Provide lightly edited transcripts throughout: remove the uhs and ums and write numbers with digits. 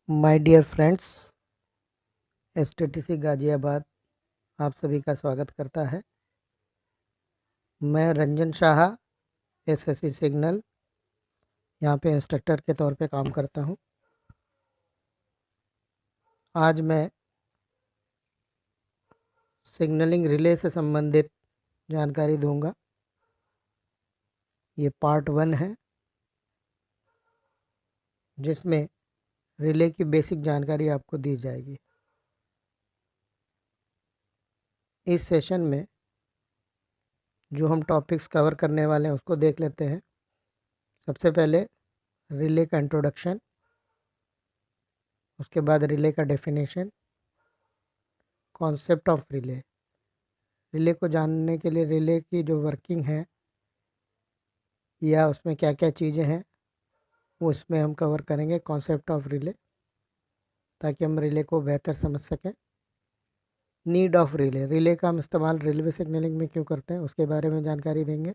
My dear friends, एसटीटीसी Ghaziabad आप सभी का स्वागत करता है। मैं रंजन शाह, एसएससी सिग्नल, यहाँ पे इंस्ट्रक्टर के तौर पे काम करता हूँ। आज मैं सिग्नलिंग रिले से संबंधित जानकारी दूंगा। ये पार्ट 1 है, जिसमें रिले की बेसिक जानकारी आपको दी जाएगी। इस सेशन में जो हम टॉपिक्स कवर करने वाले हैं उसको देख लेते हैं। सबसे पहले रिले का इंट्रोडक्शन, उसके बाद रिले का definition, concept of relay. Relay को जानने के लिए रिले की जो वर्किंग है या उसमें क्या क्या चीज़ें हैं वो इसमें हम कवर करेंगे, कॉन्सेप्ट ऑफ रिले, ताकि हम रिले को बेहतर समझ सकें। नीड ऑफ रिले, रिले का हम इस्तेमाल रेलवे सिग्नलिंग में क्यों करते हैं उसके बारे में जानकारी देंगे।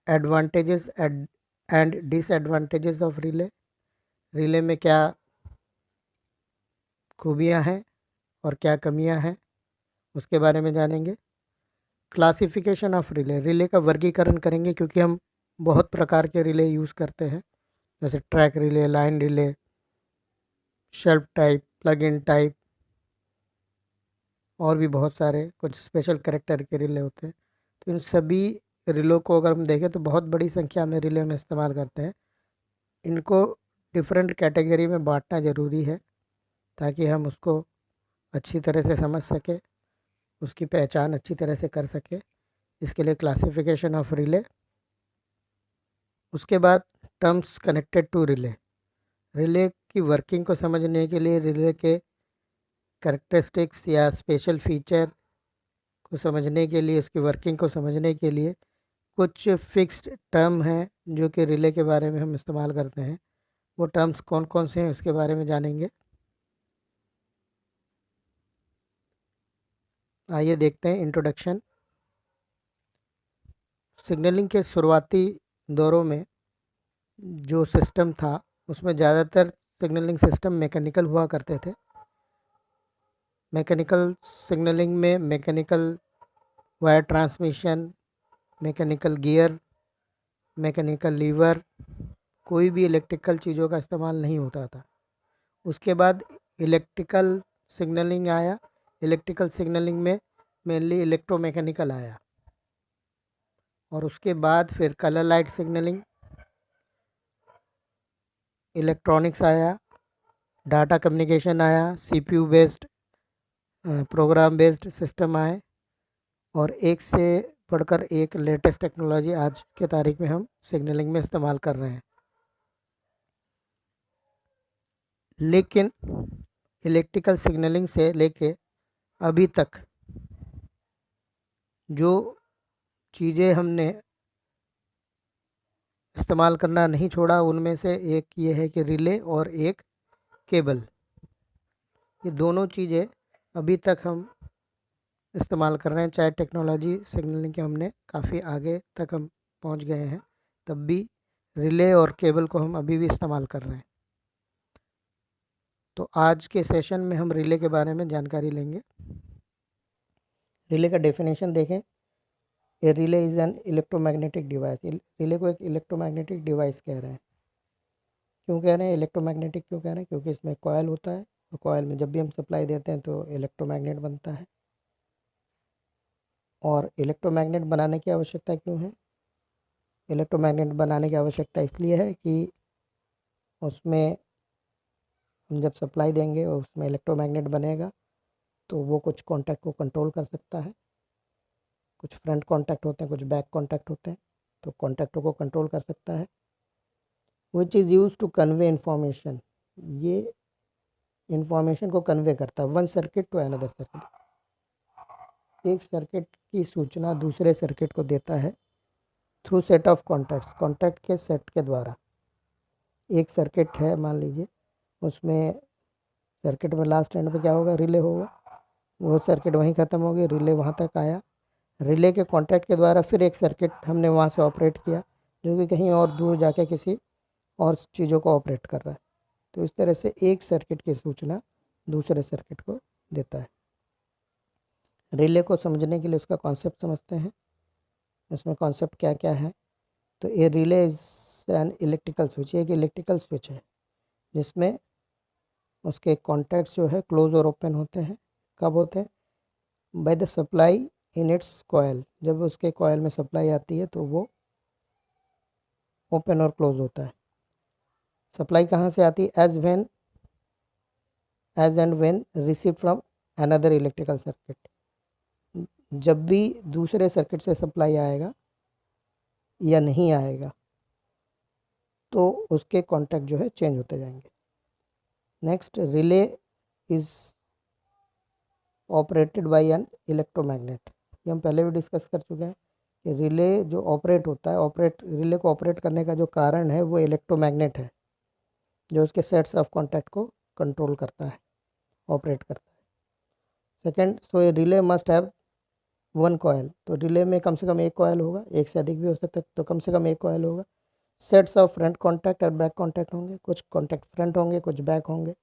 Advantages and disadvantages of relay, relay में क्या खूबियां हैं और क्या कमियां हैं उसके बारे में जानेंगे। क्लासिफिकेशन ऑफ रिले, रिले का वर्गीकरण करेंगे, क्योंकि हम बहुत प्रकार के रिले यूज़ करते हैं, जैसे track relay, line relay, shelf type, plug in type, और भी बहुत सारे कुछ स्पेशल कैरेक्टर के रिले होते हैं। तो इन सभी रिलों को अगर हम देखें तो बहुत बड़ी संख्या में रिले में इस्तेमाल करते हैं। इनको डिफरेंट कैटेगरी में बांटना ज़रूरी है, ताकि हम उसको अच्छी तरह से समझ सके, उसकी पहचान अच्छी तरह से कर सके। इसके लिए क्लासिफिकेशन ऑफ रिले। उसके बाद terms connected to relay, relay की वर्किंग को समझने के लिए रिले के कैरेक्टरिस्टिक्स या स्पेशल फीचर को समझने के लिए, उसकी वर्किंग को समझने के लिए कुछ फिक्स्ड टर्म हैं जो कि रिले के बारे में हम इस्तेमाल करते हैं। वो टर्म्स कौन कौन से हैं उसके बारे में जानेंगे। आइए देखते हैं इंट्रोडक्शन। सिग्नलिंग के शुरुआती दौरों में जो सिस्टम था उसमें ज़्यादातर सिग्नलिंग सिस्टम मैकेनिकल हुआ करते थे। मैकेनिकल सिग्नलिंग में mechanical wire transmission, mechanical gear, mechanical lever, कोई भी इलेक्ट्रिकल चीज़ों का इस्तेमाल नहीं होता था। उसके बाद इलेक्ट्रिकल सिग्नलिंग आया। इलेक्ट्रिकल सिग्नलिंग में मेनली इलेक्ट्रोमैकेनिकल आया, और उसके बाद फिर कलर लाइट सिग्नलिंग, इलेक्ट्रॉनिक्स आया, डाटा कम्युनिकेशन आया, CPU based, program based system आए, और एक से बढ़कर एक लेटेस्ट टेक्नोलॉजी आज के तारीख में हम सिग्नलिंग में इस्तेमाल कर रहे हैं। लेकिन इलेक्ट्रिकल सिग्नलिंग से लेके अभी तक जो चीज़ें हमने इस्तेमाल करना नहीं छोड़ा, उनमें से एक ये है कि रिले और एक केबल। ये दोनों चीज़ें अभी तक हम इस्तेमाल कर रहे हैं, चाहे टेक्नोलॉजी सिग्नलिंग के हमने काफ़ी आगे तक हम पहुंच गए हैं, तब भी रिले और केबल को हम अभी भी इस्तेमाल कर रहे हैं। तो आज के सेशन में हम रिले के बारे में जानकारी लेंगे। रिले का डेफिनेशन देखें। A relay is an electromagnetic device. Relay को एक इलेक्ट्रोमैग्नेटिक डिवाइस कह रहे हैं। क्यों कह रहे हैं इलेक्ट्रोमैग्नेटिक, क्यों कह रहे हैं? क्योंकि इसमें कॉयल होता है, और कॉयल में जब भी हम सप्लाई देते हैं तो इलेक्ट्रोमैग्नेट बनता है। और इलेक्ट्रोमैग्नेट बनाने की आवश्यकता क्यों है? इलेक्ट्रोमैग्नेट बनाने की आवश्यकता इसलिए है कि उसमें हम जब सप्लाई देंगे और उसमें इलेक्ट्रोमैग्नेट बनेगा तो वो कुछ कॉन्टैक्ट को कंट्रोल कर सकता है। कुछ फ्रंट कॉन्टैक्ट होते हैं, कुछ बैक कॉन्टैक्ट होते हैं, तो कॉन्टैक्टों को कंट्रोल कर सकता है। Which is use to convey information, ये इंफॉर्मेशन को कन्वे करता है one circuit to another circuit. एक सर्किट की सूचना दूसरे सर्किट को देता है through set of contacts, contact के सेट के द्वारा। एक सर्किट है, मान लीजिए, उसमें सर्किट में लास्ट एंड पे क्या होगा? रिले होगा। वो सर्किट वहीं ख़त्म हो गई, रिले वहाँ तक आया। रिले के कॉन्टैक्ट के द्वारा फिर एक सर्किट हमने वहाँ से ऑपरेट किया, जो कि कहीं और दूर जाके किसी और चीज़ों को ऑपरेट कर रहा है। तो इस तरह से एक सर्किट की सूचना दूसरे सर्किट को देता है। रिले को समझने के लिए उसका कॉन्सेप्ट समझते हैं। इसमें कॉन्सेप्ट क्या क्या है। तो a relay is an electrical switch, एक इलेक्ट्रिकल स्विच है जिसमें उसके कॉन्टैक्ट्स जो है क्लोज और ओपन होते हैं। कब होते हैं? By the supply in its coil, जब उसके कॉयल में सप्लाई आती है तो वो ओपन और क्लोज होता है। सप्लाई कहाँ से आती है? As and when receive from another electrical circuit, जब भी दूसरे सर्किट से सप्लाई आएगा या नहीं आएगा तो उसके कॉन्टैक्ट जो है चेंज होते जाएंगे। Next, relay is operated by an electromagnet. ये हम पहले भी डिस्कस कर चुके हैं कि रिले जो ऑपरेट होता है, रिले को ऑपरेट करने का जो कारण है वो इलेक्ट्रोमैग्नेट है, जो उसके सेट्स ऑफ कॉन्टैक्ट को कंट्रोल करता है, ऑपरेट करता है। Second, so A relay must have one coil, तो रिले में कम से कम एक कॉयल होगा, एक से अधिक भी हो सकता है, तो कम से कम एक कॉयल होगा। सेट्स ऑफ फ्रंट कॉन्टैक्ट और बैक कॉन्टैक्ट होंगे, कुछ कॉन्टैक्ट फ्रंट होंगे, कुछ बैक होंगे,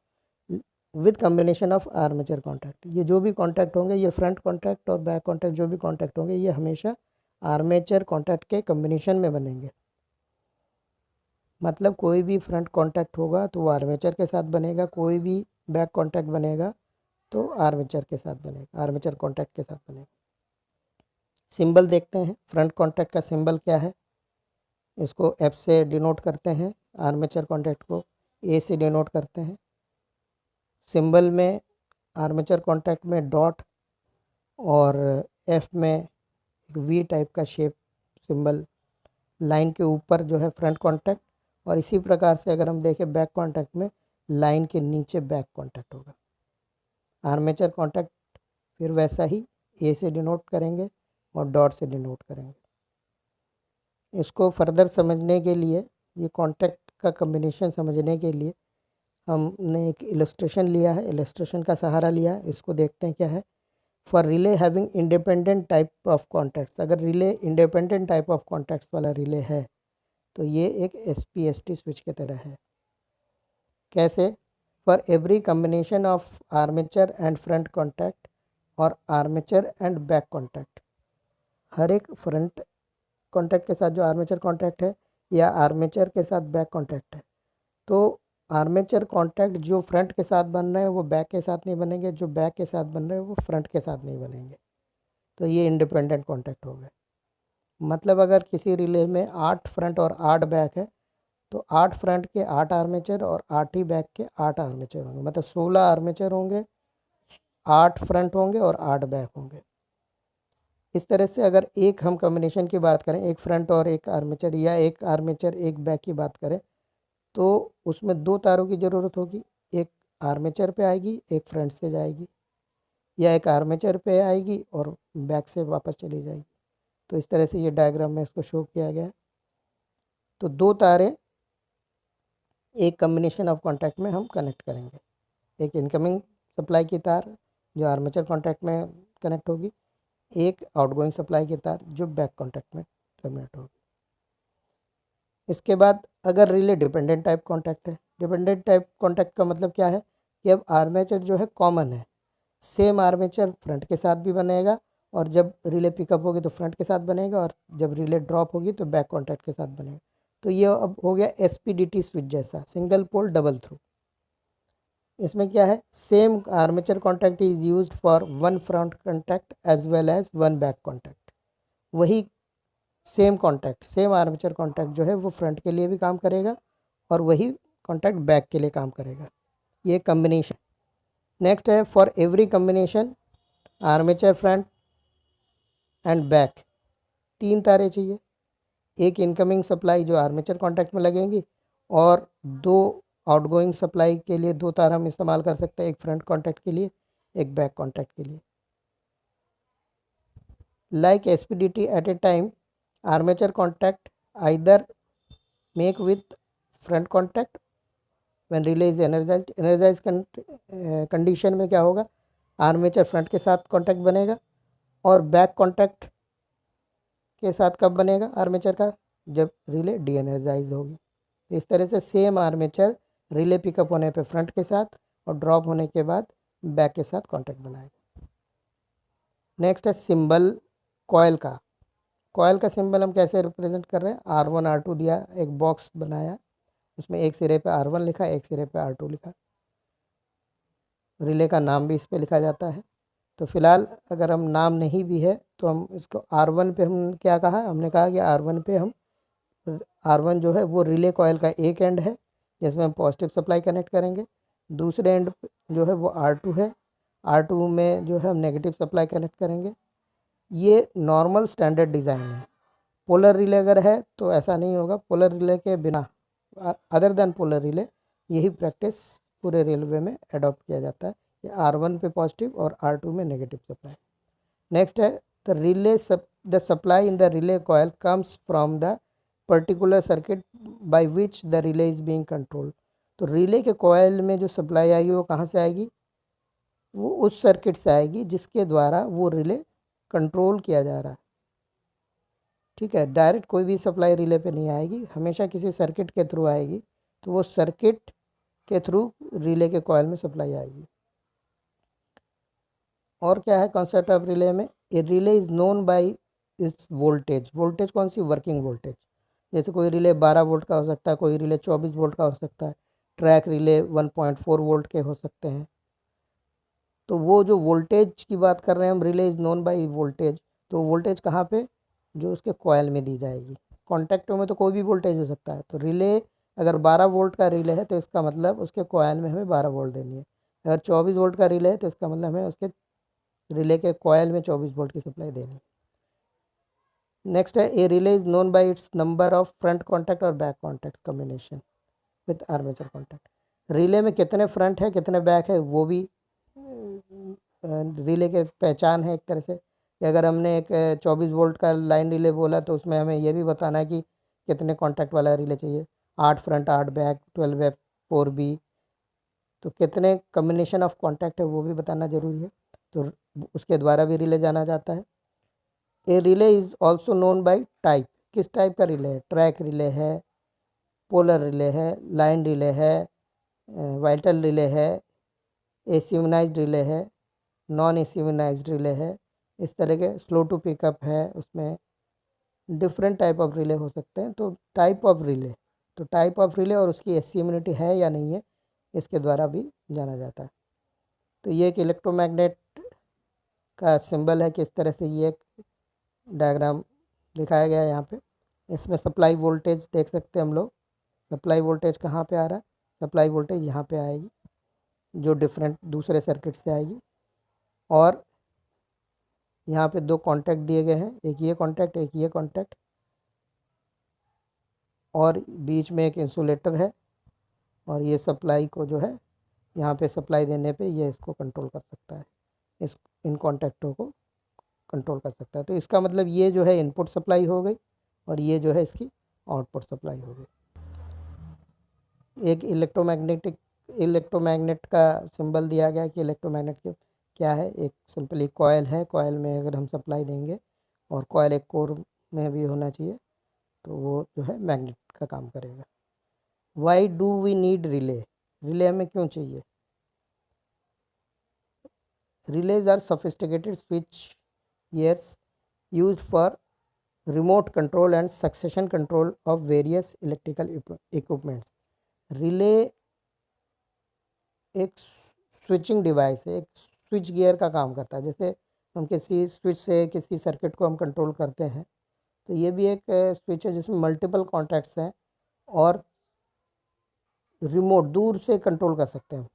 with combination of armature contact. ये जो भी कॉन्टैक्ट होंगे, ये फ्रंट कॉन्टैक्ट और बैक कॉन्टैक्ट जो भी कॉन्टैक्ट होंगे, ये हमेशा आर्मेचर कॉन्टैक्ट के कम्बिनेशन में बनेंगे। मतलब कोई भी फ्रंट कॉन्टैक्ट होगा तो वो आर्मेचर के साथ बनेगा, कोई भी बैक कॉन्टैक्ट बनेगा तो आर्मेचर के साथ बनेगा, आर्मेचर कॉन्टैक्ट के साथ बनेगा। सिंबल देखते हैं, फ्रंट कॉन्टैक्ट का सिंबल क्या है? इसको एफ से डिनोट करते हैं, आर्मेचर कॉन्टैक्ट को ए से डिनोट करते हैं। सिंबल में आर्मेचर कॉन्टैक्ट में डॉट और एफ में एक वी टाइप का शेप सिंबल, लाइन के ऊपर जो है फ्रंट कॉन्टैक्ट, और इसी प्रकार से अगर हम देखें बैक कॉन्टैक्ट में लाइन के नीचे बैक कॉन्टैक्ट होगा। आर्मेचर कॉन्टैक्ट फिर वैसा ही ए से डिनोट करेंगे और डॉट से डिनोट करेंगे। इसको फर्दर समझने के लिए, ये कॉन्टैक्ट का कम्बिनेशन समझने के लिए हमने एक इलस्ट्रेशन लिया है, इलस्ट्रेशन का सहारा लिया है। इसको देखते हैं क्या है। For relay having independent type of contacts, अगर relay independent type of contacts वाला रिले है तो ये एक SPST स्विच की तरह है। कैसे? For every combination of armature and front contact और आर्मेचर एंड बैक कॉन्टैक्ट, हर एक फ्रंट कॉन्टैक्ट के साथ जो आर्मेचर कॉन्टैक्ट है या आर्मेचर के साथ बैक कॉन्टैक्ट है, तो आर्मेचर कॉन्टैक्ट जो फ्रंट के साथ बन रहे हैं वो बैक के साथ नहीं बनेंगे, जो बैक के साथ बन रहे हैं वो फ्रंट के साथ नहीं बनेंगे। तो ये इंडिपेंडेंट कॉन्टैक्ट हो गए। मतलब अगर किसी रिले में 8 फ्रंट और 8 बैक है तो 8 फ्रंट के 8 आर्मेचर और 8 ही बैक के 8 आर्मेचर होंगे, मतलब 16 आर्मेचर होंगे, 8 फ्रंट होंगे और 8 बैक होंगे। इस तरह से अगर एक हम कम्बिनेशन की बात करें, एक फ्रंट और एक आर्मेचर या एक आर्मेचर एक बैक की बात करें, तो उसमें 2 तारों की ज़रूरत होगी। एक आर्मेचर पे आएगी, एक फ्रंट से जाएगी, या एक आर्मेचर पे आएगी और बैक से वापस चली जाएगी। तो इस तरह से ये डायग्राम में इसको शो किया गया है। तो 2 तारे एक कम्बिनेशन ऑफ कॉन्टैक्ट में हम कनेक्ट करेंगे। एक इनकमिंग सप्लाई की तार जो आर्मेचर कॉन्टैक्ट में कनेक्ट होगी, एक आउटगोइंग सप्लाई की तार जो बैक कॉन्टैक्ट में टर्मिनेट होगी। इसके बाद अगर रिले डिपेंडेंट टाइप कॉन्टैक्ट है, डिपेंडेंट टाइप कॉन्टैक्ट का मतलब क्या है कि अब आर्मेचर जो है कॉमन है, सेम आर्मेचर फ्रंट के साथ भी बनेगा, और जब रिले पिकअप होगी तो फ्रंट के साथ बनेगा, और जब रिले ड्रॉप होगी तो बैक कॉन्टैक्ट के साथ बनेगा। तो ये अब हो गया SPDT स्विच जैसा, सिंगल पोल डबल थ्रू। इसमें क्या है, same armature contact is used for one front contact as well as one back contact. वही same contact, same armature contact जो है वो फ्रंट के लिए भी काम करेगा और वही कॉन्टैक्ट बैक के लिए काम करेगा। ये कम्बिनेशन। नेक्स्ट है, for every combination armature front end back 3 तारें चाहिए। एक इनकमिंग सप्लाई जो आर्मेचर कॉन्टैक्ट में लगेंगी, और 2 आउटगोइंग सप्लाई के लिए 2 तार हम इस्तेमाल कर सकते हैं, एक फ्रंट कॉन्टैक्ट के लिए, एक बैक कॉन्टैक्ट के लिए। Like SPDT at a time, armature contact either make with front contact when relay is energise condition में क्या होगा, आर्मेचर फ्रंट के साथ कॉन्टैक्ट बनेगा, और बैक कॉन्टैक्ट के साथ कब बनेगा आर्मेचर का, जब रिले डी एनर्जाइज होगी। इस तरह से सेम आर्मेचर रिले पिकअप होने पे फ्रंट के साथ और ड्रॉप होने के बाद बैक के साथ कांटेक्ट बनाएगा। नेक्स्ट है सिंबल कॉयल का। कॉयल का सिंबल हम कैसे रिप्रेजेंट कर रहे हैं, R1 R2 दिया, एक बॉक्स बनाया, उसमें एक सिरे पे R1 लिखा, एक सिरे पे R2 लिखा, रिले का नाम भी इस पे लिखा जाता है। तो फिलहाल अगर हम नाम नहीं भी है तो हम इसको R1 पे हम क्या कहा, हमने कहा कि R1 पे हम R1 जो है वो रिले कॉयल का एक एंड है जिसमें हम पॉजिटिव सप्लाई कनेक्ट करेंगे, दूसरे एंड जो है वो R2 है, R2 में जो है हम नेगेटिव सप्लाई कनेक्ट करेंगे। ये नॉर्मल स्टैंडर्ड डिज़ाइन है। पोलर रिले अगर है तो ऐसा नहीं होगा, पोलर रिले के बिना, अदर देन पोलर रिले, यही प्रैक्टिस पूरे रेलवे में अडॉप्ट किया जाता है, ये R1 पे पॉजिटिव और R2 में नेगेटिव सप्लाई। नेक्स्ट है the supply in the relay coil comes from the particular circuit by which the relay is being controlled. तो रिले के कॉयल में जो सप्लाई आएगी वो कहाँ से आएगी, वो उस सर्किट से आएगी जिसके द्वारा वो रिले कंट्रोल किया जा रहा है। ठीक है, डायरेक्ट कोई भी सप्लाई रिले पे नहीं आएगी, हमेशा किसी सर्किट के थ्रू आएगी, तो वो सर्किट के थ्रू रिले के कॉयल में सप्लाई आएगी। और क्या है कॉन्सेप्ट ऑफ रिले में, a relay is known by its voltage. Voltage कौन सी, वर्किंग वोल्टेज। जैसे कोई रिले 12 वोल्ट का हो सकता है, कोई रिले 24 वोल्ट का हो सकता है, ट्रैक रिले 1.4 वोल्ट के हो सकते हैं। तो वो जो वोल्टेज की बात कर रहे हैं हम, relay is known by voltage, तो वोल्टेज कहाँ पे, जो उसके कॉयल में दी जाएगी। कॉन्टैक्टों में तो कोई भी वोल्टेज हो सकता है, तो रिले अगर 12 वोल्ट का रिले है तो इसका मतलब उसके कॉयल में हमें 12 वोल्ट देनी है, अगर 24 वोल्ट का रिले है तो इसका मतलब हमें उसके रिले के कॉयल में 24 वोल्ट की सप्लाई देनी है। नेक्स्ट है a relay is known by its number of front contact और back contact combination with armature contact. Relay में कितने फ्रंट है कितने बैक है वो भी रिले के पहचान है एक तरह से, कि अगर हमने एक 24 वोल्ट का लाइन रिले बोला तो उसमें हमें ये भी बताना है कि कितने कॉन्टैक्ट वाला रिले चाहिए, 8 फ्रंट 8 बैक 12F 4B, तो कितने कम्बिनेशन ऑफ कॉन्टैक्ट है वो भी बताना ज़रूरी है, तो उसके द्वारा भी रिले जाना जाता है। A relay is also known by type, किस टाइप का रिले है, ट्रैक रिले है, पोलर रिले है, लाइन रिले है, वाइटल रिले है, एसिवनाइज्ड रिले है, नॉन एसिवनाइज्ड रिले है, इस तरह के स्लो टू पिकअप है, उसमें डिफरेंट टाइप ऑफ रिले हो सकते हैं। तो टाइप ऑफ रिले, तो टाइप ऑफ रिले और उसकी एसिमिनिटी है या नहीं है, इसके द्वारा भी जाना जाता है। तो ये एक इलेक्ट्रोमैग्नेट का सिंबल है कि इस तरह से ये एक डायग्राम दिखाया गया है यहाँ पे। इसमें सप्लाई वोल्टेज देख सकते हैं हम लोग, सप्लाई वोल्टेज कहाँ पे आ रहा है, सप्लाई वोल्टेज यहाँ पे आएगी जो डिफरेंट दूसरे सर्किट से आएगी, और यहाँ पे दो कॉन्टैक्ट दिए गए हैं, एक ये कॉन्टैक्ट एक ये कॉन्टैक्ट, और बीच में एक इंसुलेटर है, और ये सप्लाई को जो है यहाँ पे सप्लाई देने पे ये इसको कंट्रोल कर सकता है, इस इन कॉन्टैक्टों को कंट्रोल कर सकता है। तो इसका मतलब ये जो है इनपुट सप्लाई हो गई और ये जो है इसकी आउटपुट सप्लाई हो गई। एक इलेक्ट्रोमैग्नेट का सिंबल दिया गया कि इलेक्ट्रोमैग्नेट के क्या है, एक सिंपली कॉयल है, कॉयल में अगर हम सप्लाई देंगे और कॉयल एक कोर में भी होना चाहिए तो वो जो है मैग्नेट का काम करेगा। Why do we need relay, relay हमें क्यों चाहिए। Relays are sophisticated switch gears used for remote control and succession control of various electrical equipments. Relay एक स्विचिंग डिवाइस है, एक स्विच गियर का काम करता है। जैसे हम किसी स्विच से किसी सर्किट को हम कंट्रोल करते हैं, तो ये भी एक स्विच है जिसमें मल्टीपल कॉन्टैक्ट्स हैं और रिमोट दूर से कंट्रोल कर सकते हैं।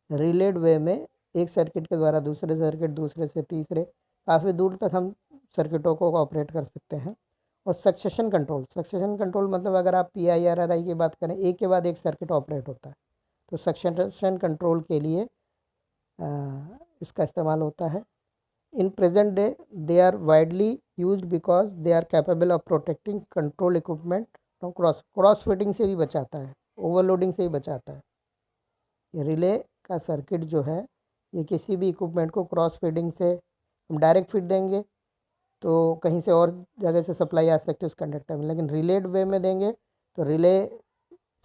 रिलेड वे में एक सर्किट के द्वारा दूसरे सर्किट, दूसरे से तीसरे, काफ़ी दूर तक हम सर्किटों को ऑपरेट कर सकते हैं। और सक्सेशन कंट्रोल मतलब अगर आप PIRRI की बात करें, एक के बाद एक सर्किट ऑपरेट होता है, तो सक्सेशन कंट्रोल के लिए इसका इस्तेमाल होता है। In present day they are widely used because they are capable of protecting control equipment from cross fitting से भी बचाता है, ओवरलोडिंग से भी बचाता है। ये रिले का सर्किट जो है ये किसी भी इक्विपमेंट को क्रॉस फीडिंग से, हम डायरेक्ट फीड देंगे तो कहीं से और जगह से सप्लाई आ सकती है उस कंडक्टर में, लेकिन रिलेड वे में देंगे तो रिले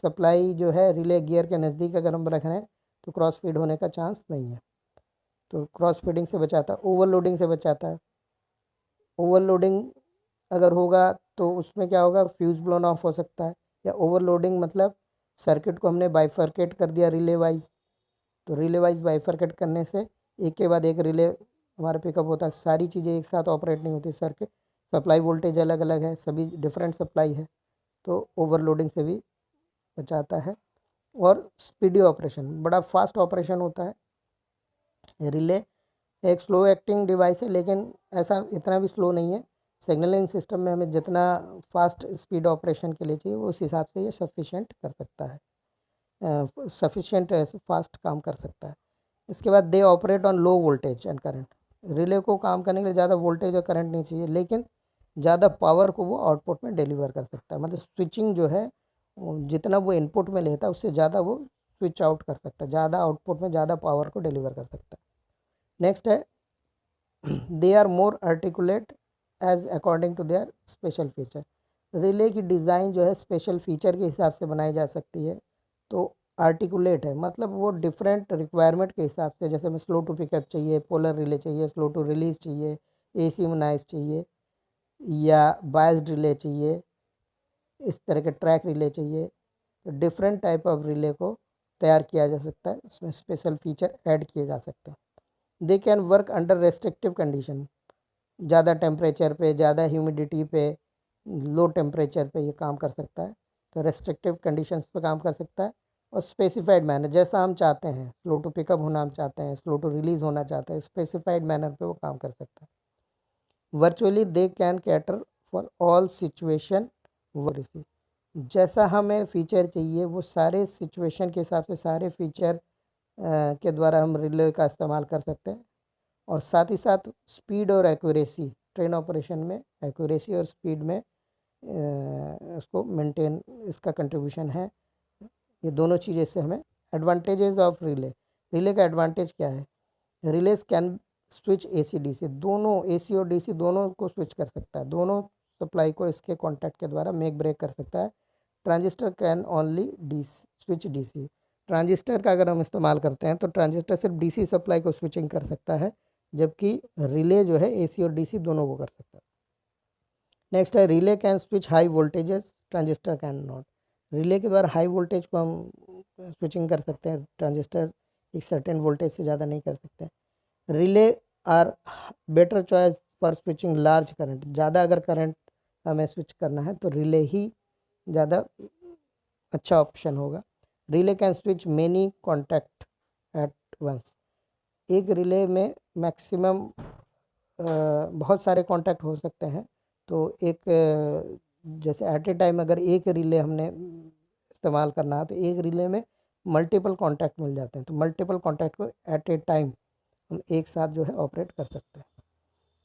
सप्लाई जो है रिले गियर के नज़दीक अगर हम रख रहे हैं तो क्रॉस फीड होने का चांस नहीं है, तो क्रॉस फीडिंग से बचाता है। ओवरलोडिंग से बचाता है। ओवरलोडिंग अगर होगा तो उसमें क्या होगा, फ्यूज़ ब्लोन ऑफ हो सकता है, या ओवरलोडिंग मतलब सर्किट को हमने बाइफरकेट कर दिया रिले वाइज, तो रिले वाइज बाइफरकेट करने से एक के बाद एक रिले हमारा पिकअप होता है। सारी चीज़ें एक साथ ऑपरेट नहीं होती, सर्किट सप्लाई वोल्टेज अलग अलग है, सभी डिफरेंट सप्लाई है, तो ओवरलोडिंग से भी बचाता है। और स्पीडी ऑपरेशन, बड़ा फास्ट ऑपरेशन होता है। रिले एक स्लो एक्टिंग डिवाइस है, लेकिन ऐसा इतना भी स्लो नहीं है। सिग्नलिंग सिस्टम में हमें जितना फास्ट स्पीड ऑपरेशन के लिए चाहिए उस हिसाब से ये सफिशेंट कर सकता है, सफिशेंट फास्ट काम कर सकता है। इसके बाद they operate on low voltage and current. Relay को काम करने के लिए ज़्यादा वोल्टेज और करंट नहीं चाहिए, लेकिन ज़्यादा पावर को वो आउटपुट में डिलीवर कर सकता है। मतलब स्विचिंग जो है जितना वो इनपुट में लेता है उससे ज़्यादा वो स्विच आउट कर सकता है, ज़्यादा आउटपुट में ज़्यादा पावर को डिलीवर कर सकता है। नेक्स्ट है they are more articulate as according to their special feature. Relay की डिज़ाइन जो है स्पेशल फीचर के हिसाब से बनाई जा सकती है, तो आर्टिकुलेट है मतलब वो डिफरेंट रिक्वायरमेंट के हिसाब से, जैसे हमें स्लो टू पिकअप चाहिए, पोलर रिले चाहिए, स्लो टू रिलीज चाहिए, AC नॉइज चाहिए, या बायस्ड रिले चाहिए, इस तरह के ट्रैक रिले चाहिए, तो डिफरेंट टाइप ऑफ रिले को तैयार किया जा सकता है, इसमें स्पेशल फीचर ऐड किए जा सकते हैं। They can work under restrictive condition, ज़्यादा टेम्परेचर पे, ज़्यादा ह्यूमिडिटी पे, लो टेम्परेचर पे ये काम कर सकता है, तो रेस्ट्रिक्टिव कंडीशंस पे काम कर सकता है। और स्पेसिफाइड मैनर, जैसा हम चाहते हैं, स्लो टू पिकअप होना हम चाहते हैं, स्लो टू रिलीज होना चाहते हैं, स्पेसिफाइड मैनर पे वो काम कर सकता है। Virtually they can cater for all situation वर्सी, जैसा हमें फीचर चाहिए वो सारे सिचुएशन के हिसाब से सारे फीचर के द्वारा हम रिले का इस्तेमाल कर सकते हैं। और साथ ही साथ स्पीड और एक्यूरेसी, ट्रेन ऑपरेशन में एक्यूरेसी और स्पीड में उसको मेंटेन, इसका कंट्रीब्यूशन है। ये दोनों चीज़ें से हमें एडवांटेजेस ऑफ रिले। रिले का एडवांटेज क्या है, release can switch AC DC, दोनों AC और DC दोनों को स्विच कर सकता है, दोनों सप्लाई को इसके कॉन्टैक्ट के द्वारा मेक ब्रेक कर सकता है। Transistor can only switch DC, transistor का अगर हम इस्तेमाल करते हैं तो ट्रांजिस्टर सिर्फ DC सप्लाई को स्विचिंग कर सकता है, जबकि रिले जो है AC और DC दोनों को कर सकता है। नेक्स्ट है relay can switch high voltages, transistor can not. Relay के द्वारा हाई वोल्टेज को हम स्विचिंग कर सकते हैं, ट्रांजिस्टर एक सर्टेन वोल्टेज से ज़्यादा नहीं कर सकते। Relay are better choice for switching large current, ज़्यादा अगर करंट हमें स्विच करना है तो रिले ही ज़्यादा अच्छा ऑप्शन होगा। Relay can switch many contact at once, एक रिले में मैक्सिमम बहुत सारे कॉन्टैक्ट हो सकते हैं, तो एक जैसे एट ए टाइम अगर एक रिले हमने इस्तेमाल करना है तो एक रिले में मल्टीपल कॉन्टैक्ट मिल जाते हैं, तो मल्टीपल कॉन्टैक्ट को एट ए टाइम हम एक साथ जो है ऑपरेट कर सकते हैं।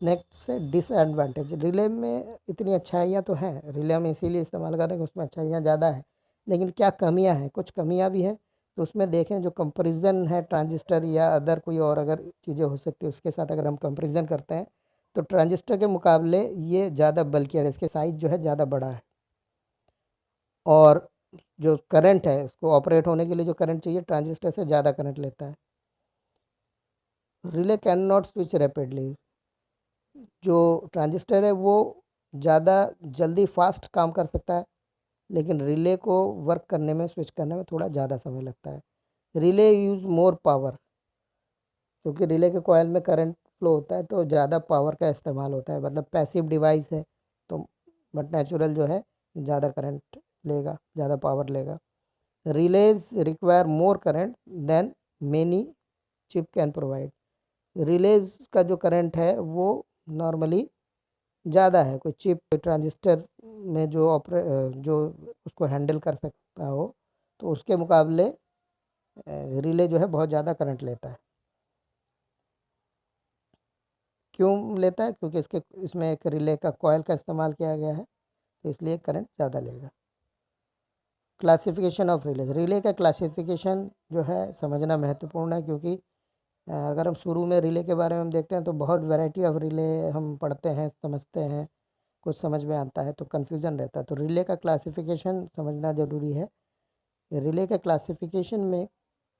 नेक्स्ट है डिसएडवांटेज, रिले में इतनी अच्छाइयाँ तो हैं, रिले हम इसीलिए इस्तेमाल कर रहे हैं कि उसमें अच्छाइयाँ ज़्यादा हैं, लेकिन क्या कमियाँ हैं, कुछ कमियाँ भी हैं। तो उसमें देखें जो कंपैरिजन है ट्रांजिस्टर या अदर कोई और अगर चीज़ें हो सकती है उसके साथ अगर हम कंपैरिजन करते हैं तो ट्रांजिस्टर के मुकाबले ये ज़्यादा बल्कियर है, इसके साइज जो है ज़्यादा बड़ा है, और जो करंट है उसको ऑपरेट होने के लिए जो करंट चाहिए ट्रांजिस्टर से ज़्यादा करंट लेता है। Relay can not switch rapidly, जो ट्रांजिस्टर है वो ज़्यादा जल्दी फास्ट काम कर सकता है, लेकिन रिले को वर्क करने में, स्विच करने में थोड़ा ज़्यादा समय लगता है। रिले यूज़ मोर पावर, क्योंकि रिले के कॉयल में करंट फ्लो होता है तो ज़्यादा पावर का इस्तेमाल होता है, मतलब पैसिव डिवाइस है तो बट नेचुरल जो है ज़्यादा करंट लेगा, ज़्यादा पावर लेगा। Relays require more current than many chip can provide, relays का जो करंट है वो नॉर्मली ज़्यादा है, कोई चिप ट्रांजिस्टर में जो उसको हैंडल कर सकता हो तो उसके मुकाबले रिले जो है बहुत ज़्यादा करंट लेता है। क्यों लेता है, क्योंकि इसमें एक रिले का कॉयल का इस्तेमाल किया गया है, तो इसलिए करंट ज़्यादा लेगा। क्लासिफिकेशन ऑफ रिले, रिले का क्लासिफिकेशन जो है समझना महत्वपूर्ण है, क्योंकि अगर हम शुरू में रिले के बारे में हम देखते हैं तो बहुत वैरायटी ऑफ रिले हम पढ़ते हैं, समझते हैं, कुछ समझ में आता है तो कन्फ्यूज़न रहता है, तो रिले का क्लासिफिकेशन समझना ज़रूरी है। रिले के क्लासिफिकेशन में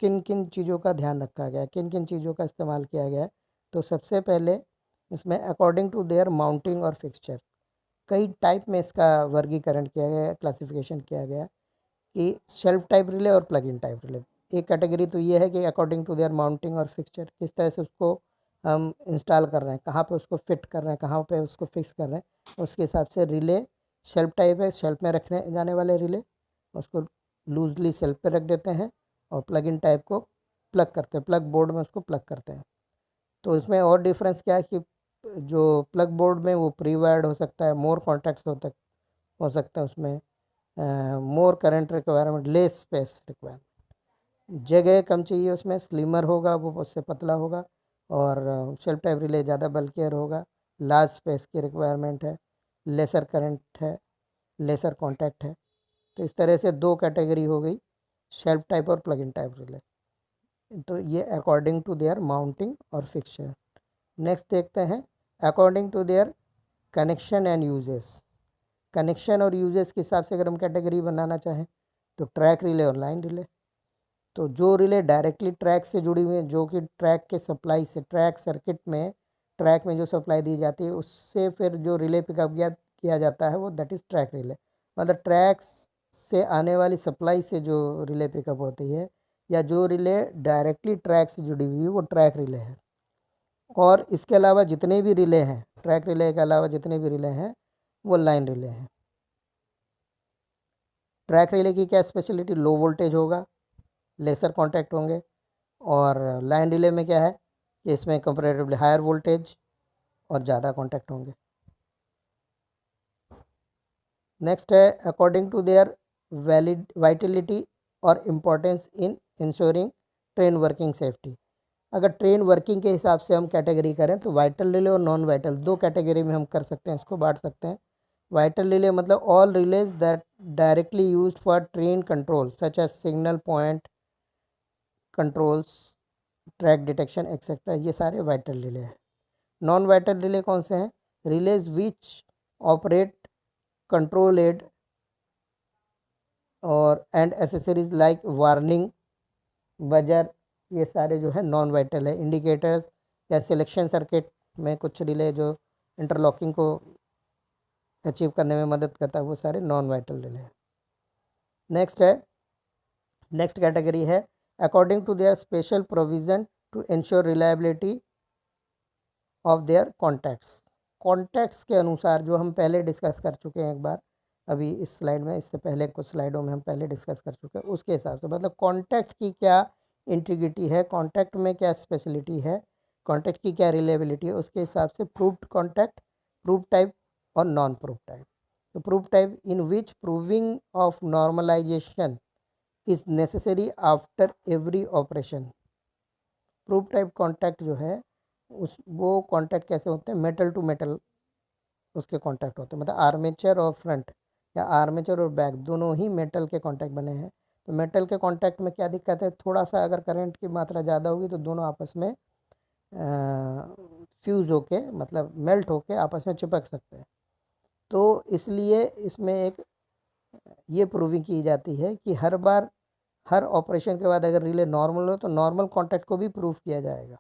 किन किन चीज़ों का ध्यान रखा गया, किन किन चीज़ों का इस्तेमाल किया गया है। तो सबसे पहले इसमें अकॉर्डिंग टू देयर माउंटिंग और फिक्सचर, कई टाइप में इसका वर्गीकरण किया गया है, क्लासिफिकेशन किया गया है कि शेल्फ टाइप रिले और प्लग इन टाइप रिले। एक कैटेगरी तो ये है कि अकॉर्डिंग टू देयर माउंटिंग और फिक्सचर, किस तरह से उसको हम इंस्टॉल कर रहे हैं, कहाँ पे उसको फिट कर रहे हैं, कहाँ पे उसको फिक्स कर रहे हैं, उसके हिसाब से रिले शेल्फ टाइप है, शेल्फ में रखने जाने वाले रिले, उसको लूजली शेल्फ पे रख देते हैं, और प्लग इन टाइप को प्लग करते हैं, प्लग बोर्ड में उसको प्लग करते हैं। तो इसमें और डिफरेंस क्या है कि जो प्लग बोर्ड में वो प्री वायर्ड हो सकता है, मोर कॉन्टैक्ट्स हो सकते हैं उसमें, मोर current requirement, less space requirement, जगह कम चाहिए उसमें, स्लिमर होगा वो, उससे पतला होगा, और शेल्फ टाइप रिले ज़्यादा बल्कियर होगा, लार्ज स्पेस की रिक्वायरमेंट है, लेसर करंट है, लेसर कॉन्टैक्ट है। तो इस तरह से दो कैटेगरी हो गई, शेल्फ टाइप और प्लग इन टाइप रिले। तो ये अकॉर्डिंग टू देयर माउंटिंग और फिक्सचर। नेक्स्ट देखते हैं according to their connection and uses. Connection और यूजेस के हिसाब से अगर हम कैटेगरी बनाना चाहें तो ट्रैक रिले और लाइन रिले। तो जो रिले डायरेक्टली ट्रैक से जुड़ी हुई है, जो कि ट्रैक के सप्लाई से, ट्रैक सर्किट में, ट्रैक में जो सप्लाई दी जाती है उससे फिर जो रिले पिकअप किया जाता है वो दैट इज़ ट्रैक रिले। मतलब ट्रैक से आने वाली सप्लाई से जो रिले पिकअप होती है, या जो रिले डायरेक्टली ट्रैक से जुड़ी हुई है, वो ट्रैक रिले है। और इसके अलावा जितने भी रिले हैं, ट्रैक रिले के अलावा जितने भी रिले हैं वो लाइन रिले हैं। ट्रैक रिले की क्या स्पेशलिटी, लो वोल्टेज होगा, लेसर कॉन्टैक्ट होंगे, और लाइन रिले में क्या है कि इसमें कंपैरेटिवली हायर वोल्टेज और ज़्यादा कॉन्टैक्ट होंगे। नेक्स्ट है अकॉर्डिंग टू देयर वाइटिलिटी और importance in ensuring train working safety. अगर ट्रेन वर्किंग के हिसाब से हम कैटेगरी करें तो वाइटल रिले और नॉन वाइटल दो कैटेगरी में हम कर सकते हैं, इसको बांट सकते हैं। वाइटल रिले मतलब all relays that directly used for train control such as signal point controls, track detection etcetera, ये सारे वाइटल रिले हैं। नॉन वाइटल रिले कौन से हैं, रिलेज विच ऑपरेट कंट्रोल एड और and accessories like warning, buzzer, ये सारे जो है नॉन वाइटल है। इंडिकेटर्स या सिलेक्शन सर्किट में कुछ रिले जो इंटरलॉकिंग को अचीव करने में मदद करता है, वो सारे नॉन वाइटल रिले हैं। नेक्स्ट कैटेगरी है according to their special provision to ensure reliability of their contacts. Contacts के अनुसार, जो हम पहले डिस्कस कर चुके हैं एक बार अभी इस स्लाइड में, इससे पहले कुछ स्लाइडों में हम पहले डिस्कस कर चुके हैं, उसके हिसाब से मतलब कॉन्टैक्ट की क्या इंटीग्रिटी है, कॉन्टैक्ट में क्या स्पेशलिटी है, कॉन्टैक्ट की क्या रिलेबिलिटी है, उसके हिसाब से प्रूव्ड कॉन्टैक्ट, प्रूव टाइप और नॉन प्रूव टाइप। तो prove type in which proving of normalization is necessary after every operation. Prove type contact जो है वो कॉन्टैक्ट कैसे होते हैं, मेटल टू मेटल उसके कॉन्टैक्ट होते हैं, मतलब आर्मेचर और फ्रंट या आर्मेचर और बैक दोनों ही मेटल के कॉन्टैक्ट बने हैं। तो मेटल के कॉन्टैक्ट में क्या दिक्कत है, थोड़ा सा अगर करंट की मात्रा ज़्यादा होगी तो दोनों आपस में फ्यूज़ होके, मतलब मेल्ट होके आपस में चिपक सकते हैं। तो इसलिए इसमें एक ये प्रूविंग की जाती है कि हर बार, हर ऑपरेशन के बाद अगर रिले नॉर्मल हो तो नॉर्मल कॉन्टैक्ट को भी प्रूफ किया जाएगा,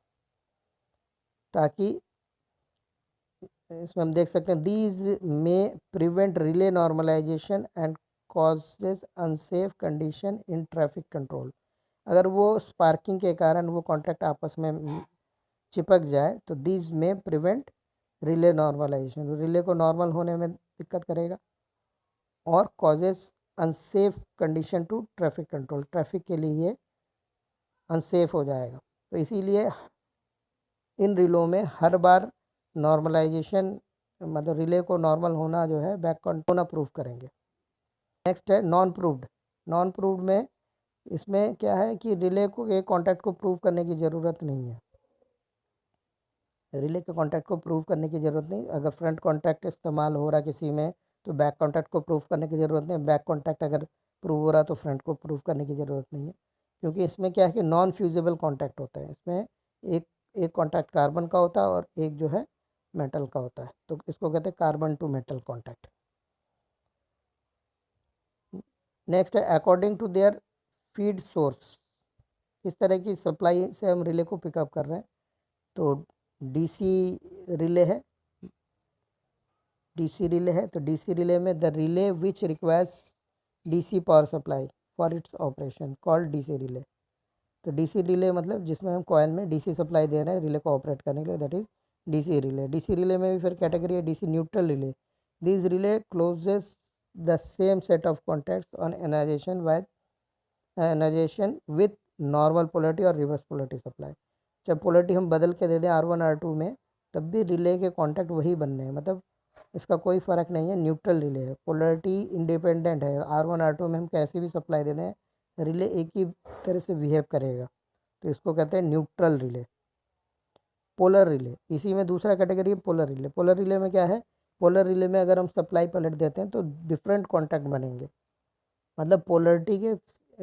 ताकि इसमें हम देख सकते हैं दीज में prevent relay normalization and causes unsafe condition in traffic control. अगर वो स्पार्किंग के कारण वो कॉन्टैक्ट आपस में चिपक जाए तो दीज में प्रिवेंट रिले नॉर्मलाइजेशन, रिले को नॉर्मल होने में दिक्कत करेगा, और causes unsafe condition to traffic control, traffic के लिए ये अनसेफ हो जाएगा। तो इसीलिए इन रिलों में हर बार नॉर्मलाइजेशन, मतलब रिले को नॉर्मल होना जो है बैक होना प्रूफ करेंगे। नेक्स्ट है नॉन प्रूव्ड। नॉन प्रूव्ड में इसमें क्या है कि रिले को एक कॉन्टैक्ट को प्रूव करने की ज़रूरत नहीं है, रिले के कॉन्टैक्ट को प्रूव करने की ज़रूरत नहीं। अगर फ्रंट कॉन्टैक्ट इस्तेमाल हो रहा किसी में तो बैक कॉन्टैक्ट को प्रूव करने की ज़रूरत नहीं, बैक कॉन्टैक्ट अगर प्रूव हो रहा तो फ्रंट को प्रूव करने की ज़रूरत नहीं है, क्योंकि इसमें क्या है कि नॉन फ्यूजिबल कॉन्टैक्ट होता है। इसमें एक कॉन्टैक्ट कार्बन का होता है और एक जो है मेटल का होता है, तो इसको कहते हैं carbon to metal contact. Next है according to their feed source, इस तरह की सप्लाई से हम रिले को पिकअप कर रहे हैं। तो डीसी रिले है, डीसी रिले है, तो डीसी रिले में the relay which requires DC power supply for its operation called DC relay. तो डीसी रिले मतलब जिसमें हम कॉइल में डीसी सप्लाई दे रहे हैं रिले को ऑपरेट करने के लिए, that is DC relay. DC relay में भी फिर कैटेगरी है DC neutral relay. This relay closes the same set of contacts on energisation with normal polarity और रिवर्स पोलरिटी सप्लाई। जब पोलरिटी हम बदल के दे दें R1 R2 में, तब भी रिले के कॉन्टैक्ट वही बनने हैं, मतलब इसका कोई फ़र्क नहीं है, न्यूट्रल रिले है, पोलरिटी इंडिपेंडेंट है। R1 R2 में हम कैसे भी सप्लाई दे दें, रिले एक ही तरह से बिहेव करेगा, तो इसको कहते हैं न्यूट्रल रिले। पोलर रिले, इसी में दूसरा कैटेगरी है पोलर रिले। पोलर रिले में क्या है, पोलर रिले में अगर हम सप्लाई पलट देते हैं तो डिफरेंट कॉन्टैक्ट बनेंगे, मतलब पोलरिटी के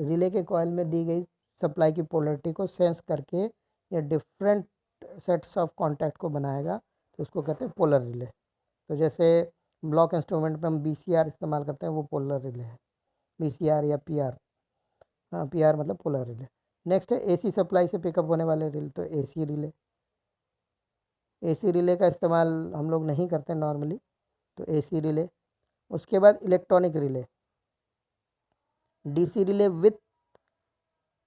रिले के कॉइल में दी गई सप्लाई की पोलरिटी को सेंस करके ये डिफरेंट सेट्स ऑफ कॉन्टैक्ट को बनाएगा, तो उसको कहते हैं पोलर रिले। तो जैसे ब्लॉक इंस्ट्रूमेंट पे हम BCR इस्तेमाल करते हैं, वो पोलर रिले है, BCR या PR। हाँ, PR मतलब पोलर रिले। नेक्स्ट है AC सप्लाई से पिकअप होने वाले रिले, तो AC रिले। AC रिले का इस्तेमाल हम लोग नहीं करते नॉर्मली, तो AC रिले। उसके बाद electronic relay, DC relay with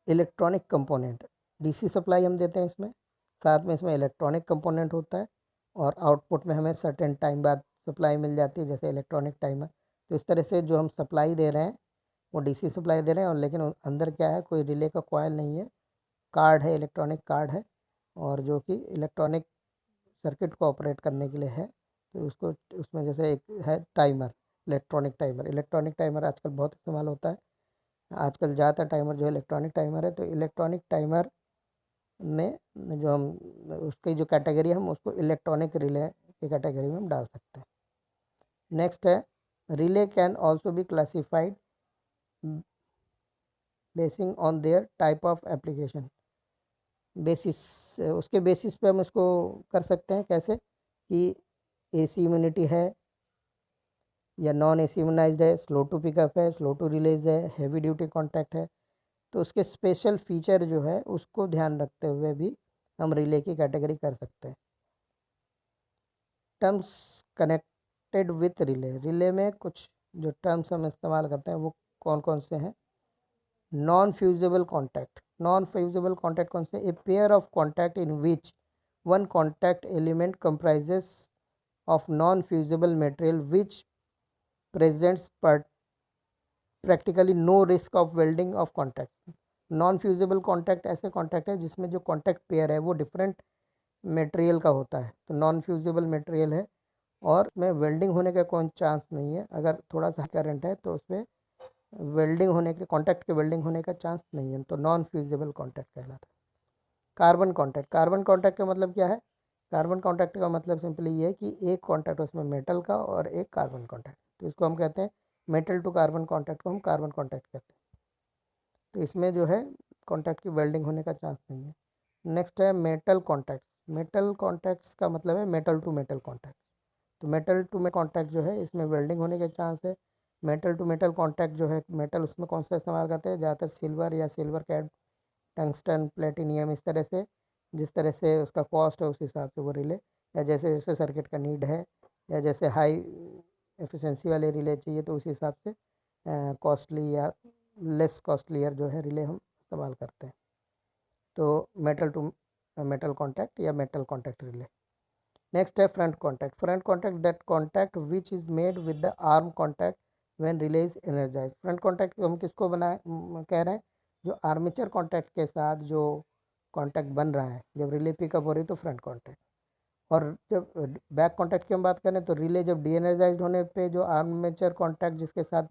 electronic component. DC supply हम देते हैं इसमें, साथ में इसमें इलेक्ट्रॉनिक कंपोनेंट होता है, और आउटपुट में हमें सर्टेन टाइम बाद सप्लाई मिल जाती है, जैसे इलेक्ट्रॉनिक टाइमर। तो इस तरह से जो हम सप्लाई दे रहे हैं वो DC सप्लाई दे रहे हैं, और लेकिन अंदर क्या है, कोई रिले का कॉयल नहीं है, कार्ड है, इलेक्ट्रॉनिक कार्ड है, और जो कि इलेक्ट्रॉनिक सर्किट को ऑपरेट करने के लिए है। तो उसको उसमें जैसे एक है timer, electronic timer. Electronic timer आजकल बहुत इस्तेमाल होता है, आजकल ज़्यादातर टाइमर जो है इलेक्ट्रॉनिक टाइमर है। तो इलेक्ट्रॉनिक टाइमर में जो हम उसकी जो कैटेगरी है, हम उसको इलेक्ट्रॉनिक रिले की कैटेगरी में हम डाल सकते हैं। नेक्स्ट है relay can also be classified basin on their type of application. Basis, उसके बेसिस पे हम इसको कर सकते हैं, कैसे कि AC इम्यूनिटी है या नॉन AC इम्यूनाइज्ड है, स्लो टू पिकअप है, स्लो टू रिलीज है, हैवी ड्यूटी कॉन्टैक्ट है। तो उसके स्पेशल फीचर जो है उसको ध्यान रखते हुए भी हम रिले की कैटेगरी कर सकते हैं। Terms connected with relay, relay में कुछ जो टर्म्स हम इस्तेमाल करते हैं वो कौन कौन से हैं। Non fusible contact, non fusible contact कौन से, a pair of contact in which one contact element comprises of non fusible material which presents practically no risk of welding of contact. Non fusible contact ऐसे contact है जिसमें जो contact pair है वो different material का होता है, तो नॉन फ्यूजिबल मटेरियल है, और में वेल्डिंग होने का कोई चांस नहीं है। अगर थोड़ा सा करंट है तो उसमें वेल्डिंग होने के, कॉन्टैक्ट के वेल्डिंग होने का चांस नहीं है, तो नॉन फ्यूजिबल कॉन्टैक्ट कहलाता है। कार्बन कॉन्टैक्ट, कार्बन कॉन्टैक्ट का मतलब क्या है, कार्बन कॉन्टैक्ट का मतलब सिंपली ये है कि एक कॉन्टैक्ट उसमें मेटल का और एक कार्बन कॉन्टैक्ट, तो इसको हम कहते हैं मेटल टू कार्बन कॉन्टैक्ट को हम कार्बन कॉन्टैक्ट कहते हैं। तो इसमें जो है कॉन्टैक्ट की वेल्डिंग होने का चांस नहीं है। नेक्स्ट है मेटल कॉन्टैक्ट्स। मेटल कॉन्टैक्ट्स का मतलब है मेटल टू मेटल कॉन्टैक्ट। तो मेटल टू मेटल कॉन्टैक्ट जो है इसमें वेल्डिंग होने के चांस है। मेटल टू मेटल कॉन्टैक्ट जो है, मेटल उसमें कौन सा इस्तेमाल करते हैं, ज़्यादातर सिल्वर या सिल्वर कैड, टंगस्टन, प्लेटिनियम, इस तरह से जिस तरह से उसका कॉस्ट है उस हिसाब से वो रिले, या जैसे जैसे सर्किट का नीड है, या जैसे हाई एफिशिएंसी वाले रिले चाहिए तो उस हिसाब से कॉस्टली या लेस कॉस्टलियर जो है रिले हम इस्तेमाल करते हैं। तो मेटल टू मेटल कॉन्टैक्ट या मेटल कॉन्टैक्ट रिले। नेक्स्ट है front contact. Front contact, that contact which is made with the arm contact when relay is energise. Front contact हम किसको बनाए कह रहे हैं, जो आर्मेचर कॉन्टैक्ट के साथ जो कॉन्टैक्ट बन रहा है जब रिले पिकअप हो रही है तो फ्रंट कॉन्टैक्ट। और जब बैक कॉन्टैक्ट की हम बात करें तो रिले जब डी एनर्जाइज होने पे जो आर्मेचर कॉन्टैक्ट जिसके साथ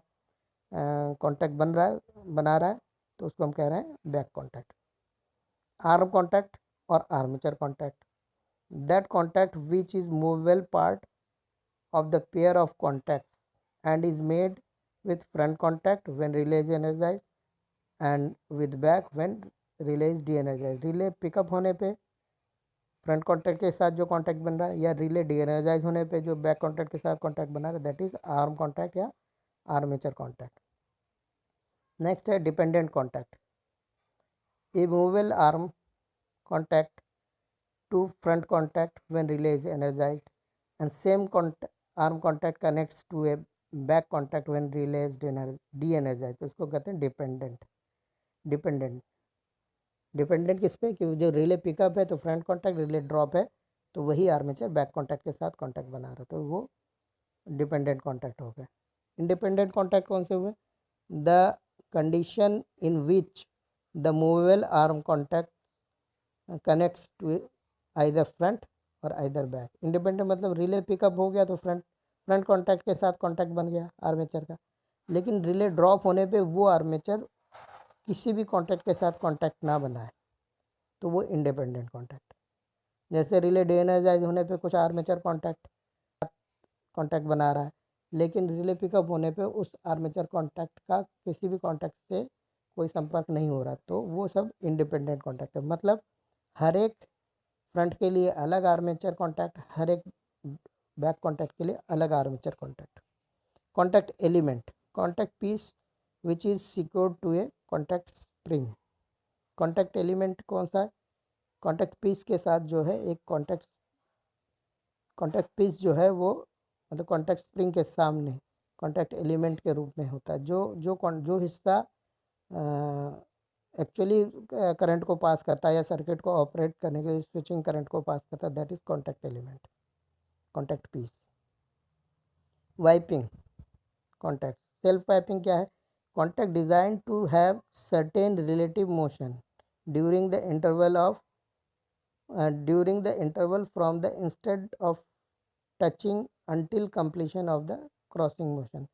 कॉन्टैक्ट बना रहा है तो उसको हम कह रहे हैं बैक कॉन्टैक्ट। आर्म कॉन्टैक्ट और armature contact, that contact which is movable part of the pair of contacts and is made with front contact when relay is energized and with back when relay is de-energized। Relay pickup होने पे front contact के साथ जो contact बन रहा है, या relay D-energise होने पे जो बैक कॉन्टैक्ट के साथ कॉन्टैक्ट बना रहा है, दैट इज आर्म कॉन्टैक्ट या आर्मेचर कॉन्टैक्ट। नेक्स्ट है dependent contact. A movable arm contact to front contact when relay is energized, and same arm contact connects to a back contact when relay is de-energise, तो इसको कहते हैं dependent. Dependent dependent किस पे, कि जो relay pickup है तो फ्रंट कॉन्टैक्ट, रिले ड्रॉप है तो वही आर्मेचर बैक कॉन्टैक्ट के साथ कॉन्टैक्ट बना रहा है, तो वो डिपेंडेंट कॉन्टैक्ट हो गए। इंडिपेंडेंट कॉन्टैक्ट कौन से हुए? The condition in which the movable arm contact connects to either front और आइदर बैक। इंडिपेंडेंट मतलब रिले पिकअप हो गया तो फ्रंट कॉन्टैक्ट के साथ कॉन्टैक्ट बन गया आर्मेचर का, लेकिन रिले ड्रॉप होने पे वो आर्मेचर किसी भी कॉन्टैक्ट के साथ कॉन्टैक्ट ना बनाए, तो वो इंडिपेंडेंट कॉन्टैक्ट। जैसे रिले डे एनर्जाइज होने पे कुछ आर्मेचर कॉन्टैक्ट बना रहा है, लेकिन रिले पिकअप होने पे उस आर्मेचर कॉन्टैक्ट का किसी भी कॉन्टैक्ट से कोई संपर्क नहीं हो रहा, तो वो सब इंडिपेंडेंट कॉन्टैक्ट है। मतलब हर एक फ्रंट के लिए अलग आर्मेचर कॉन्टैक्ट, हर एक बैक कॉन्टैक्ट के लिए अलग armature contact. Contact element, contact piece which is secured to a contact spring. Contact element कौन सा है? कॉन्टैक्ट पीस के साथ जो है एक कॉन्टैक्ट पीस जो है वो मतलब कॉन्टैक्ट स्प्रिंग के सामने कॉन्टैक्ट एलिमेंट के रूप में होता है। जो हिस्सा एक्चुअली करंट को पास करता है या सर्किट को ऑपरेट करने के लिए स्विचिंग करंट को पास करता है, that is contact element, contact piece. Wiping contact, self wiping क्या है? Contact design to have certain relative motion during the interval from the instead of touching until completion of the crossing motion.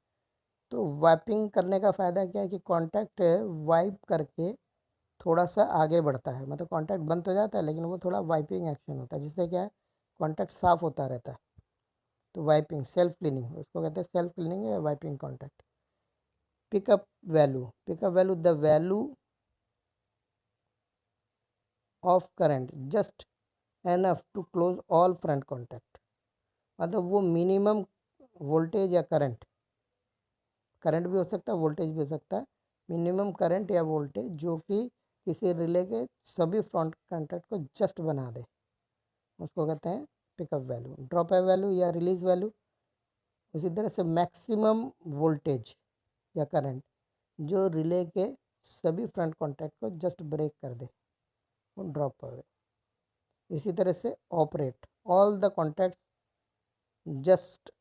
तो wiping करने का फ़ायदा क्या है कि contact wipe करके थोड़ा सा आगे बढ़ता है, मतलब कॉन्टैक्ट बंद तो जाता है लेकिन वो थोड़ा वाइपिंग एक्शन होता है, जिससे क्या है कॉन्टैक्ट साफ होता रहता है। तो वाइपिंग, सेल्फ क्लीनिंग, उसको कहते हैं सेल्फ क्लीनिंग या wiping contact. Pickup value the value of current just enough to close all front contact. मतलब वो मिनिमम वोल्टेज या करंट भी हो सकता है, वोल्टेज भी हो सकता है, मिनिमम करंट या वोल्टेज जो कि किसी रिले के सभी फ्रंट कॉन्टैक्ट को जस्ट बना दे, उसको कहते हैं पिकअप वैल्यू। ड्रॉप वैल्यू या रिलीज वैल्यू, उसी तरह से मैक्सिमम वोल्टेज या करंट जो रिले के सभी फ्रंट कॉन्टैक्ट को जस्ट ब्रेक कर दे, वो ड्रॉप अवे। इसी तरह से operate all the contacts just,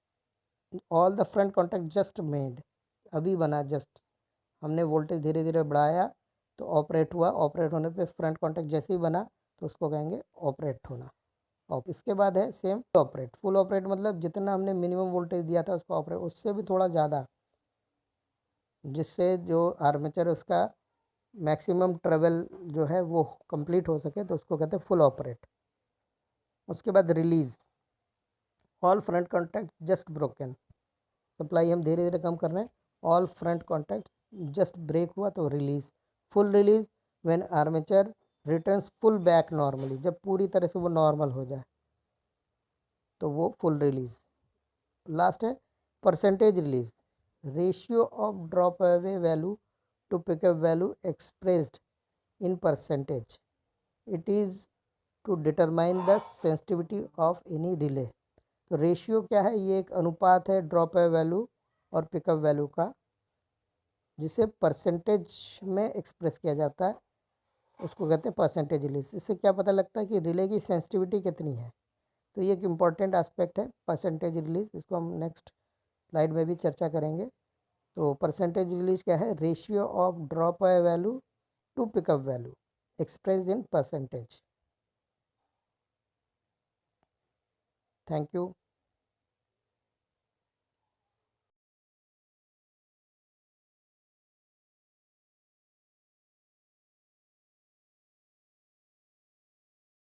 all the front contact just made, अभी बना जस्ट, हमने वोल्टेज धीरे धीरे बढ़ाया तो ऑपरेट हुआ, ऑपरेट होने पे फ्रंट कॉन्टैक्ट जैसे ही बना तो उसको कहेंगे ऑपरेट होना। और इसके बाद है सेम ऑपरेट। फुल ऑपरेट मतलब जितना हमने मिनिमम वोल्टेज दिया था उसको ऑपरेट, उससे भी थोड़ा ज़्यादा, जिससे जो आर्मेचर उसका मैक्सिमम ट्रेवल जो है वो कंप्लीट हो सके, तो उसको कहते हैं फुल ऑपरेट। उसके बाद release, all front contact just broken, supply हम धीरे धीरे कम कर रहे हैं, all front contact just break हुआ तो release. Full release when armature returns full back normally, जब पूरी तरह से वो नॉर्मल हो जाए तो वो फुल रिलीज। लास्ट है percentage release, ratio of drop away value to pickup value expressed in percentage, it is to determine the sensitivity of any relay. तो रेशियो क्या है? ये एक अनुपात है ड्रॉप अवे वैल्यू और पिकअप वैल्यू का, जिसे परसेंटेज में एक्सप्रेस किया जाता है, उसको कहते हैं परसेंटेज रिलीज। इससे क्या पता लगता है कि रिले की सेंसिटिविटी कितनी है, तो ये एक इम्पॉर्टेंट एस्पेक्ट है परसेंटेज रिलीज, इसको हम नेक्स्ट स्लाइड में भी चर्चा करेंगे। तो परसेंटेज रिलीज क्या है? Ratio of drop away value to pickup value express in percentage. Thank you.